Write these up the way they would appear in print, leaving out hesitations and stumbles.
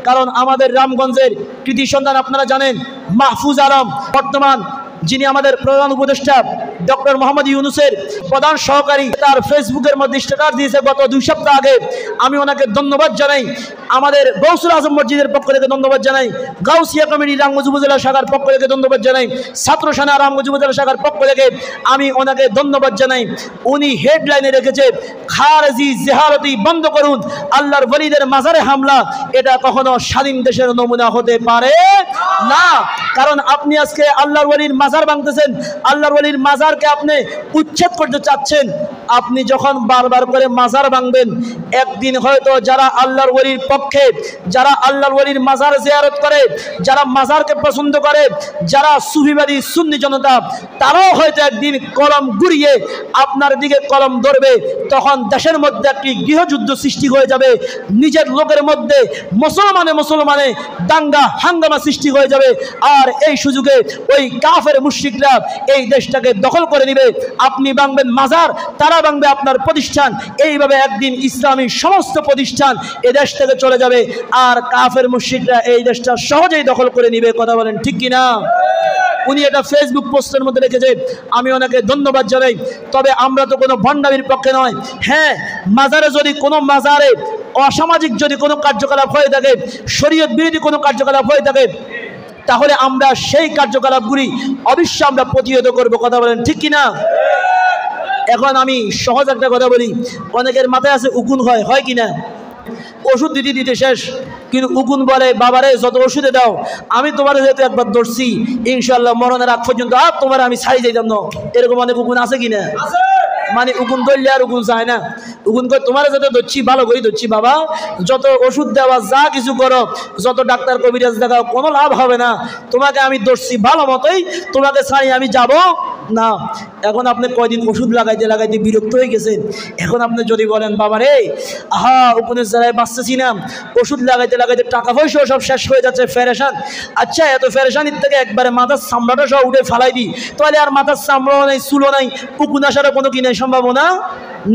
কারণ আমাদের রামগঞ্জের কৃতি সন্তান আপনারা জানেন মাহফুজ আলম বর্তমান যিনি আমাদের প্রধান উপদেষ্টা ডক্টর মোহাম্মদ ইউনূসের প্রধান সহকারী, তার ফেসবুকের মধ্যে স্ট্যাটাস দিয়েছে গত 2 সপ্তাহ আগে। আমি ওনাকে ধন্যবাদ জানাই, আমাদের গৌসুল আজম মসজিদের পক্ষ থেকে ধন্যবাদ জানাই, গাউসিয়া কমিটি রামগঞ্জ উপজেলা শাখার পক্ষ থেকে ধন্যবাদ জানাই, ছাত্র সেনা রামগঞ্জ উপজেলা শাখার পক্ষ থেকে আমি ওনাকে ধন্যবাদ জানাই। উনি হেডলাইনে রেখেছে খারেজি জিহারতি বন্ধ করুন, আল্লাহর ওলিদের মাজারে হামলা এটা কখনো স্বাধীন দেশের নমুনা হতে পারে না। কারণ আপনি আজকে আল্লাহর ওলির মাজার ভাঙতেছেন, আল্লাহর ওলির মাজারকে আপনি উচ্ছেদ করতে চাচ্ছেন। আপনি যখন বারবার করে মাজার ভাঙবেন, একদিন হয়তো যারা আল্লাহর ওলির পক্ষে, যারা আল্লাহর ওলির মাজার জিয়ারত করে, যারা মাজারকে পছন্দ করে, যারা সুফিবাদী সুন্নি জনতা, তারাও হয়তো একদিন কলম ঘুরিয়ে আপনার দিকে কলম ধরবে। তখন দেশের মধ্যে একটি গৃহযুদ্ধ সৃষ্টি হয়ে যাবে, নিজের লোকের মধ্যে মুসলমানে দাঙ্গা হাঙ্গামা সৃষ্টি হয়ে যাবে। আর এই সুযোগে ওই কাফের মুশরিকরা এই দেশটাকে দখল করে নেবে। আপনি ভাঙবেন মাজার, তারা ভাঙবে আপনার প্রতিষ্ঠান। এইভাবে একদিন ইসলামী সমস্ত প্রতিষ্ঠান এ দেশ থেকে চলে যাবে, আর কাফের মুশরিকরা এই দেশটা সহজেই দখল করে নেবে। কথা বলেন ঠিক কিনা? উনি এটা ফেসবুক পোস্টের মধ্যে রেখেছে, আমি ওনাকে ধন্যবাদ জানাই। তবে আমরা তো কোনো ভণ্ডামির পক্ষে নয়। হ্যাঁ, মাজারে যদি কোনো মাজারে অসামাজিক যদি কোনো কার্যকলাপ হয়ে থাকে, শরীয়ত বিরোধী কোনো কার্যকলাপ হয়ে থাকে, তাহলে আমরা সেই কার্যকলাপগুলি অবশ্যই আমরা প্রতিহত করব। কথা বলেন ঠিক কিনা? এখন আমি সহজ একটা কথা বলি, অনেকের মাথায় আছে উকুন হয় কিনা? ওষুধ দিতে শেষ, কিন্তু উকুন বলে বাবারে যত ওষুধে দাও, আমি তোমার যেহেতু একবার ধরছি, ইনশাল্লাহ মরণের আগ পর্যন্ত আর তোমার আমি ছাড়ি যাইতাম না। এরকম অনেক উকুন আছে কিনা? মানে উকুন ধরলে আর উকুন চায় না। উকুন করে তোমার যত ধরছি ভালো করে ধরছি বাবা, যত ওষুধ দেওয়া যা কিছু করো, যত ডাক্তার কবিরাজ দেখাও, কোনো লাভ হবে না। তোমাকে আমি ধরছি ভালো মতোই, তোমাকে ছাড়ি আমি যাব না। এখন আপনি কয়দিন ওষুধ লাগাইতে বিরক্ত হয়ে গেছেন। এখন আপনি যদি বলেন বাবা রে উকুনের জ্বালায় বাঁচতেছি না, ওষুধ লাগাইতে টাকা পয়সাও সব শেষ হয়ে যাচ্ছে, ফেরেশান। আচ্ছা, এত ফেরেশানির থেকে একবারে মাথার চামড়াটা সব উঠে ফালাই দিই, তাহলে আর মাথার চামড়াও নেই, চুলও নাই, উকুন আসারও কোনো কি নেই, সম্ভাবনা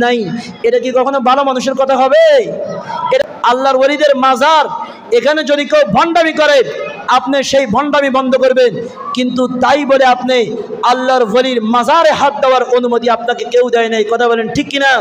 নাই। এটা কি কখনো ভালো মানুষের কথা হবে? এটা আল্লাহর ওলিদের মাজার। এখানে যদি কেউ ভণ্ডামি করে, আপনি সেই ভণ্ডামি বন্ধ করবেন, কিন্তু তাই বলে আপনি আল্লাহর ওলির মাজারে হাত দেওয়ার অনুমতি আপনাকে কেউ দেয় নাই। কথা বলেন ঠিক কিনা?